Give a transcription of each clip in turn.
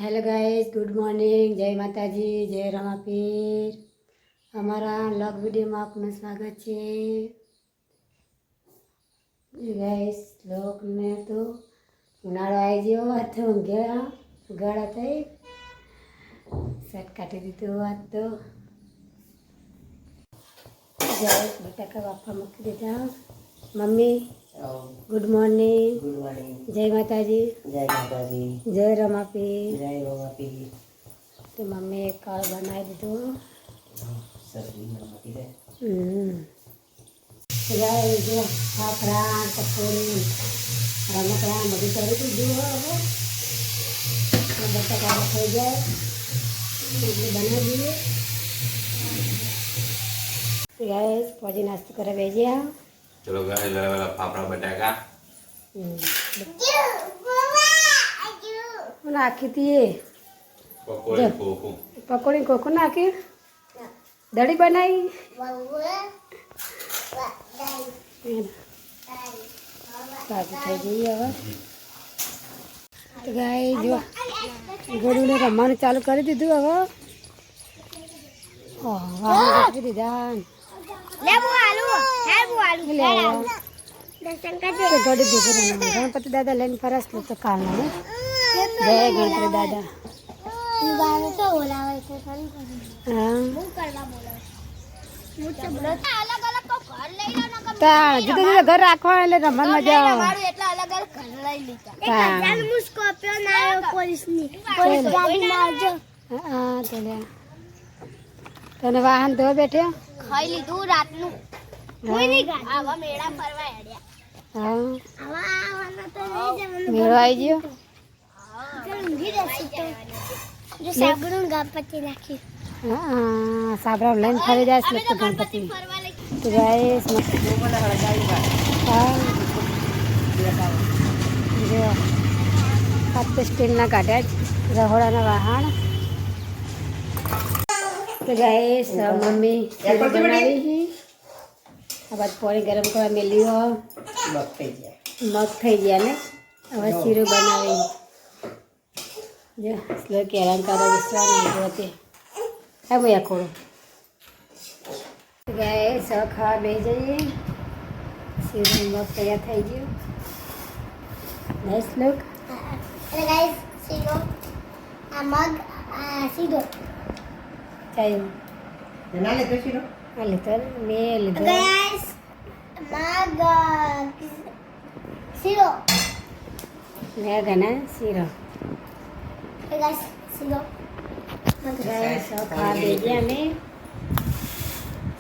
Hello guys, good morning, जय माता जी, जय रमापीर। हमारा व्लॉग वीडियो में आपનું સ્વાગત છે ગાइस। લોક ને તો ઉનાળો આવી ગયો વાત તો ઊંઘ્યા ઉગાડા થઈ શર્ટ કાઢી દીધું વાત તો ગાइस બટાકા બાફા મૂકી દીધા। મમ્મી गुड मॉर्निंग, जय माता जी, जय रमापीर। तो मम्मी एक काल बनाई दीधो जो फाफड़ा पकोड़ी रमकड़ा बधु कर दीधु बटाका थी जाए बना दिए। तो गाइस फौजी नाश्तो कर भेजिया। चलो गाइस वाला फाफड़ा बटाका नाखी थी पकोड़ी कोको पकोड़ी कोको नाखी दड़ी बनाई ताजी થઈ ગઈ હવે। તો ગાઈસ જો ગોળુને રમવાનું ચાલુ કરી દીધું હવે। વાહ કરી દીધા गणपति दादा लेन फरस लो तो काल जय गणपति दादा जुदा जुदा घर राखवा એટલે રમણ મજા આવે એટલે અલગ અલગ ઘર લઈ લીધા એક જાન મુ સ્કોર્પિયો ના આવ્યો પોલીસની પોલીસ ગાડી ના આવજો હા તો તને વાહન ધો બેઠે ખાઈ લીધું રાતનું કોઈ નહીં ગાડી આવા મેળા ફરવા હેડ્યા હા આવા આવાના તો નહીં જવાનું મેળો આવી ગયો ચાલ ઊંઘી રહેશે તો જો સાબરું ગણપતિ નાખી હા સાબરા લઈને ફરી જાય છે તો ગણપતિ તો ગાઈસ હા જો હાથ સ્ટીલના કાઢ્યા રહોડાના વાહણ। तो गाइस मम्मी बनाई ही अब पानी गरम करवा में लियो मग थी गया ने अब सीरो बनावी जो स्लो के अलंकार विश्वास होते है भैया खोड़ो। गाइस खावा बे जाइए सीरो मग तैयार थी गयो नाइस लुक। हेलो गाइस सीरो आ मग आ सीरो चाहिए ना ले तो सीरो ले तो मैं ले दो गाइस मग सीरो ले गना सीरो गाइस सीरो गाइस खा दीजिए हमें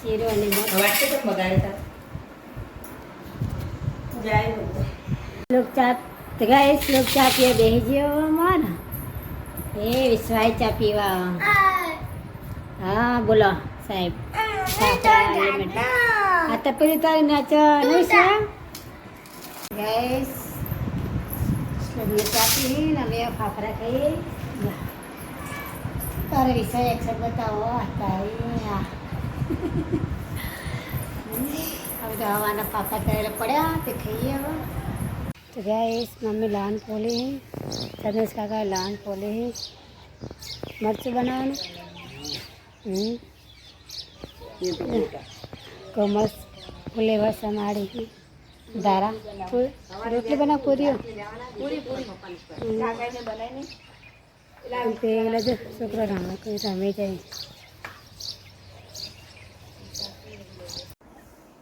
सीरो ने वाटते तो मगाड़े था जाए लोग चा तो गाइस लोग चा पिए भेजियो हमारा ए विश्वास चा पीवा हाँ बोलो साहेब आता पहले तारी नाचा नहीं सा गाइस ये चाहती है ना मैं फाफड़ा खाई तारे विषय एक्सर बताओ आता है अब तो हमारा पापा तेरे पड़ा तो खाइए अब। तो गाइस मम्मी लान पोले हैं सदस्य काका लान पोले हैं मर्च बनाओ कोमस फ्लेवर समाड़ी की दारा रोटली बना पूरी पेला जो छोकरा रहा कोई रमे जाए।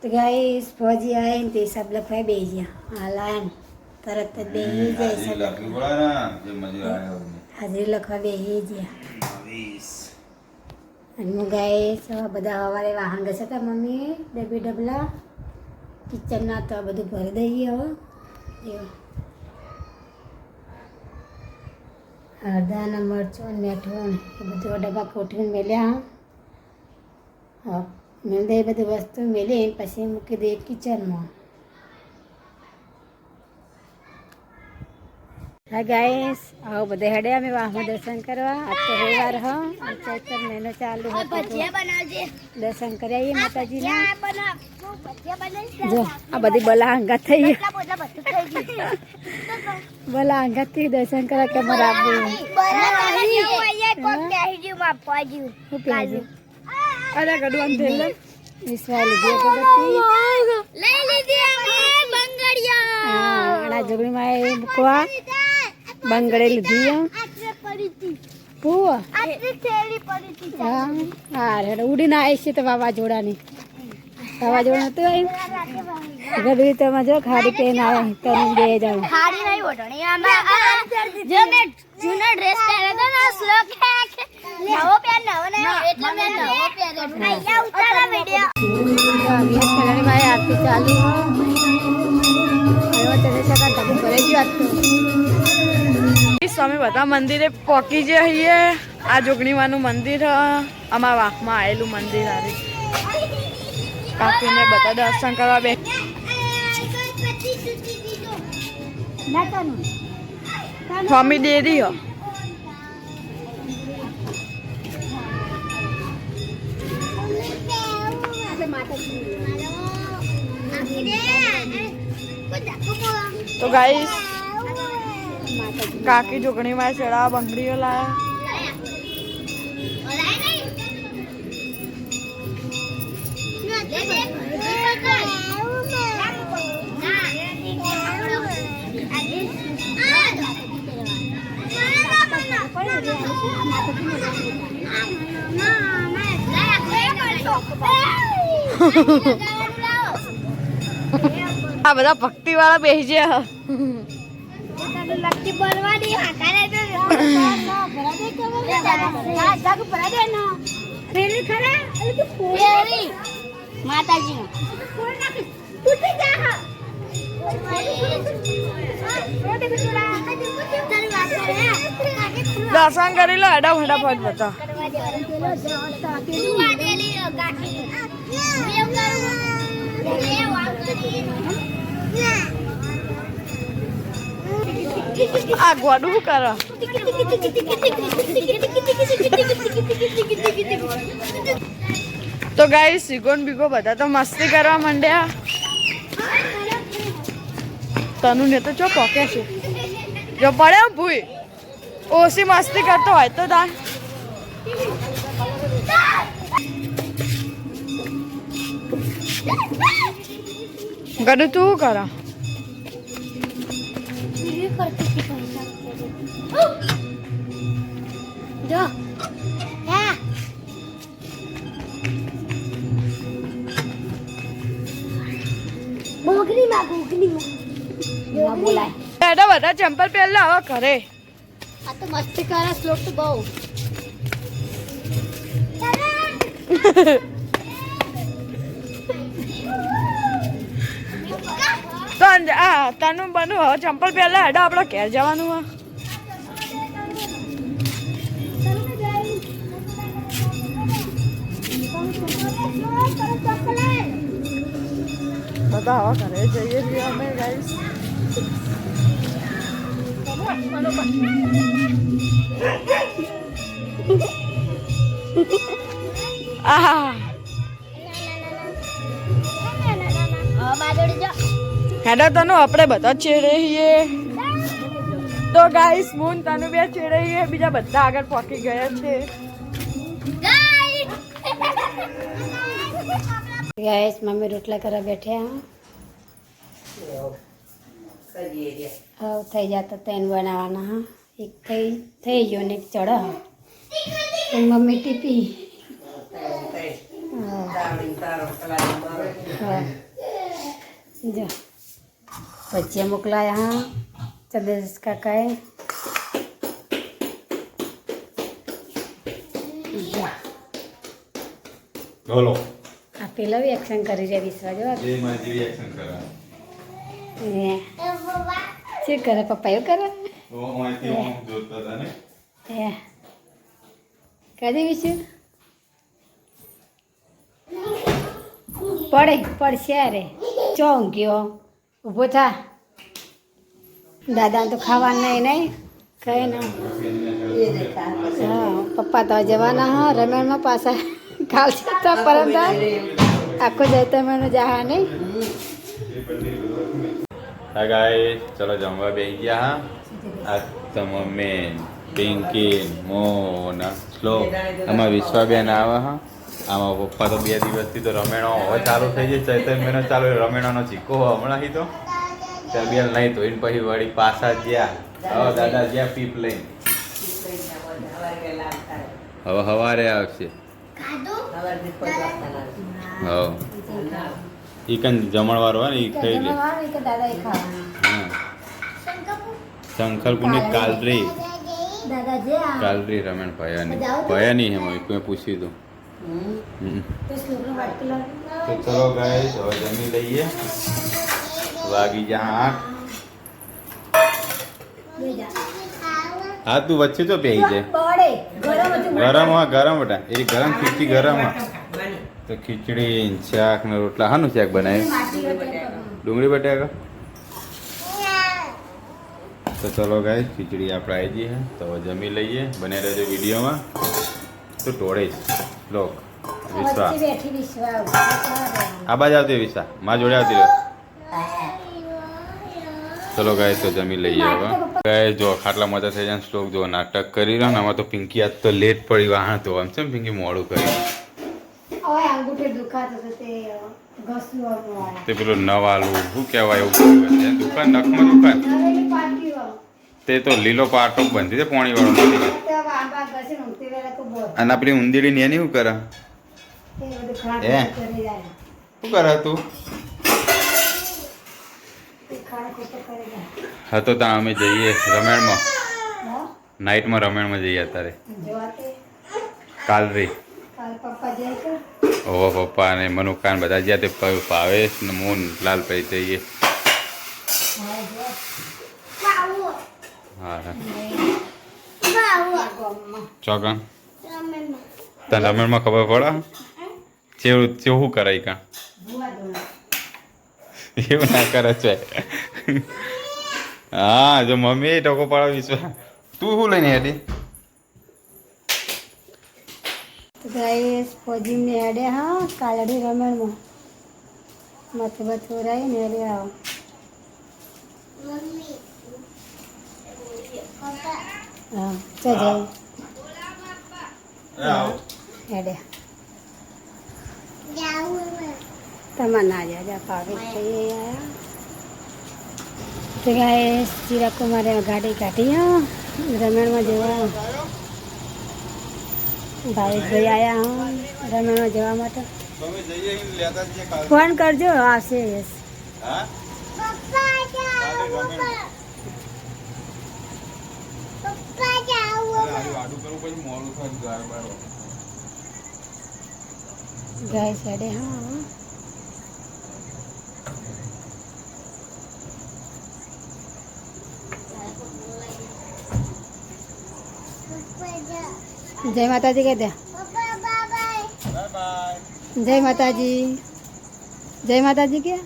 तो गाइस फौजी आए ते सब लोग खाए बेजिया हालान तरत बेही जाए सब हाजिरी लखवा बेही जिया गाइस बधा हवारे वाहन घसे था मम्मी डब्बी डबला किचन ना तो बधु भरी दई हवे हरदा न मरचो मेठो बधु डब्बा कोठीने मेल्या हाँ मेल दे बधी वस्तु मेली पछी मूकी दे किचन में। हाँ गाइस आओ बधे हेडे अमे वाह दर्शन करवा आज तो रविवार हो चैत्र महीनो चालू हो दर्शन कर आइए माता जी ने। જો આ બધી બલા અંગાત થઈ ગઈ બલા અંગાત થી દર્શન કરવા કે મારા અરે ગડવાન થેલ વિશ્વાસ લીધી લઈ લીધી આ જોગણી માં મૂકવા બંગડે લીધી હા ઉડીને આવી છે તો વાવાઝોડાની વાવાઝોડા નતું આવ્યું ગદવી તમે જો ખાડી પહેરીને આવ્યા તને બે જાવ ખાડી નહીં ઓઢણી જો મેં જૂનો ડ્રેસ પહેર્યો તો ને સ્લો નવો પહેર નવો ને એટલે મેં નવો પહેર્યો અહીંયા ઉતારા વિડિયો આરતી ચાલુ અમે બધા મંદિરે પહોંચી જઈએ આ જોગણીવાનું મંદિર અમારા વાંકમાં આવેલું મંદિર આવે કાકીને બધા દર્શન કરવા બે સ્વામી દેરી હો તો ગાઈસ કાકી જોગણી માં ચડા બંગડીઓ લાયા આ બધા ભક્તિ વાળા બેસી ગયા લક્કી બોલવાની હાકારે તો જગ ભરા દે ના ફેરી ખરા એટલે ફેરી માતાજી તૂટી જા દર્શન કરી લો એડા ફટાફટ બતા આ ગોડું કરો તો ગાઈસ સિગોન બીગો બધા તો મસ્તી કરવા માંડ્યા તનુ ને તો ચો પોકે છે જો પડે ભૂઈ ઓછી મસ્તી કરતો હોય તો તા ગડુ તું કરો જો હા ગોગની માં બોલાય એડા બધા ચંપલ પહેરલા આવા કરે આ તો મસ્તી કરે શ્લોક તો બહુ તો આ તનુ બનુ હવે ચંપલ પહેરલા એડા આપણે ઘેર જવાનું હા બધા આવા ઘરે જઈએ છીએ અમે ગાઈસ હેડો તનુ આપણે બધા છેડે છીએ તો ગાઈસ મૂન તનુ બે છેડે છીએ બીજા બધા આગળ પહોંચી ગયા છે ગેસ મમ્મી રોટલા કરવા બેઠ્યા હા થઈ જતા તેન બનાવવાના હા એક થઈ ગયો ને એક ચડો મમ્મી ટીપી હા જો ભજીયા મોકલાયા હા ચંદ્રેશ કાકાએ બોલો આ પેલા બી એક્શન કરી રહ્યા વિશ્વા જો જે માજી રિએક્શન કરા શું કરે પપ્પા એવું કરે તો અહીંથી હું જોતા હતા ને કદી વિશું પડશે અરે ચોંગ ગયો ઊભો થા દાદા તો ખાવાનું નહીં કહે ને હા પપ્પા તો જવાના હા રમેણમાં પાછા કાલ છે તો પરમ આખો જતો મને જહા નહીં. હા ગાઈસ ચલો જમવા બેસી ગયા. હા આ તમા મેન પિંકી મોના શ્લોક આમાં વિશ્વાબેન આવે હા. આમાં પપ્પા તો 2 દિવસથી તો રમેણો હવે ચાલુ થઈ જાય. ચૈતર મહિનો ચાલુ રમેણાનો ચીકો હમણાં તો ત્યાં બેલ નહીં તો એને પછી વળી પાછા જ્યાં હવે દાદા જ્યાં પીપ લઈને હવે સવારે આવશે. હા ઈ કન જમણવાર હોય ને ઈ ખાઈ લે. હા શંકરપુરની કાલરી રમણ ભયાની હે મેં કોઈ પૂછ્યું તું. તો ચલો ગાઈસ હવે જમી લઈએ. વાગી જા 8. હા તું વચ્ચે તો બેહી જાય. ગરમ હા ગરમ બેટા એ ગરમ ખીચડી ગરમ હા. તો ખીચડી શાક ને રોટલા હાનું શાક બનાવ્યું? ડુંગળી બટાકા. તો ચલો ગાઈસ ખીચડી આપણે આવી ગઈ હે તો હવે જમી લઈએ. બને રહેજો વિડીયોમાં. તો ટોળે જ લોક વિશ્વા આ બાજુ આવતી વિશ્વા માં જોડે આવતી રહ્યો. ચલો ગાઈસ તો જમી લઈએ હવે. ગાઈસ જો ખાટલા મજા થઈ જાય. શ્લોક જો નાટક કરી રહ્યો ને આમાં તો પિંકી આજ તો લેટ પડી વાહન તો આમ છે ને પિંકી મોડું કર્યું. તે પેલું નવાલું શું કહેવાય એવું દુકાન નખમાં દુકાન તે તો લીલો પાટો બંધી દે પાણી વાળો નથી. અને આપણી ઊંધીડી ને એની શું કરે શું કરે તું? હા તો ત્યાં અમે જઈએ રમેણમાં નાઇટમાં રમેણમાં જઈએ અત્યારે કાલરી. ઓહો પપ્પા અને મનુકાન બધા જ્યાં તે ભાવેશ ને મોન લાલ ભાઈ જઈએ. હા હા ચોકન તને રમેણમાં ખબર પડે ચેવું શું કરાય કાં એવું ના કરે છે. હા જો મમ્મી ટોકો પાડો વિશ્વા તું શું લઈને હેડી? ગાઈસ ફોજી ને હેડે હા કાલડી રમણમાં મત બથોરાઈ ને હેડે આવો. હા ચો જાય હેડે તમાર ના જા પાવે થઈ આયા. તો ગાઈસ ચિરાકો મારે ગાડી કાઢી હા રમણમાં જવા. ભાવેશભાઈ આયા હા રમણમાં જવા માટે. ફોન કરજો આવશે. યસ ગાઈસ હેડે હા જય માતાજી કહી દે. જય માતાજી. જય માતાજી કે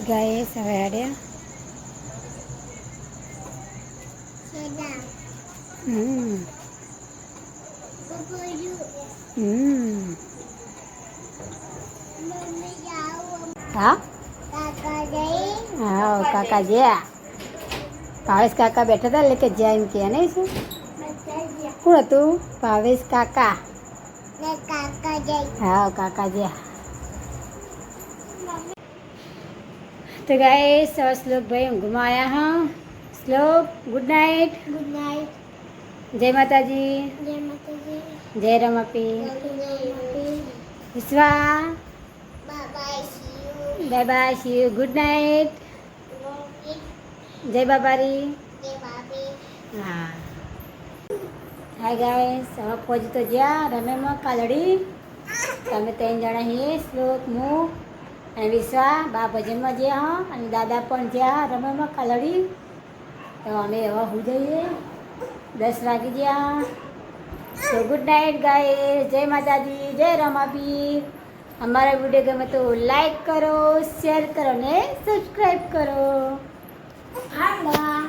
ગાય હવે હેડે. હા હા કાકા જ્યાં ભાવેશ કાકા બેઠા હતા એટલે કે જ્યાં એમ કે નહીં શું કોણ હતું? ભાવેશ કાકા. હા કાકા જ્યાં. તો ગાય શ્લોક ભાઈ ઊંઘમાં આવ્યા હા. શ્લોક ગુડ નાઇટ. Good night. જય માતાજી. જય માતાજી. જય રમાપી. Vishwa bye bye see you. Good night. જય બાબારી. હા હાય ગાઈસ હવે પહોંચી તો જ્યાં રમેમાં કાલડી તમે 3 જણા છીએ. શ્લોક હું અને વિશ્વા બા ભજનમાં જ્યાં હા અને દાદા પણ જ્યાં રમેમાં કાલડી. તો અમે હવે હું જઈએ 10 વાગી ગયા. તો ગુડ નાઇટ ગાઈસ. જય માતાજી. જય રમાપી. અમારા વિડીયો ગમે તો લાઈક કરો, શેર કરો ને સબસ્ક્રાઈબ કરો. હા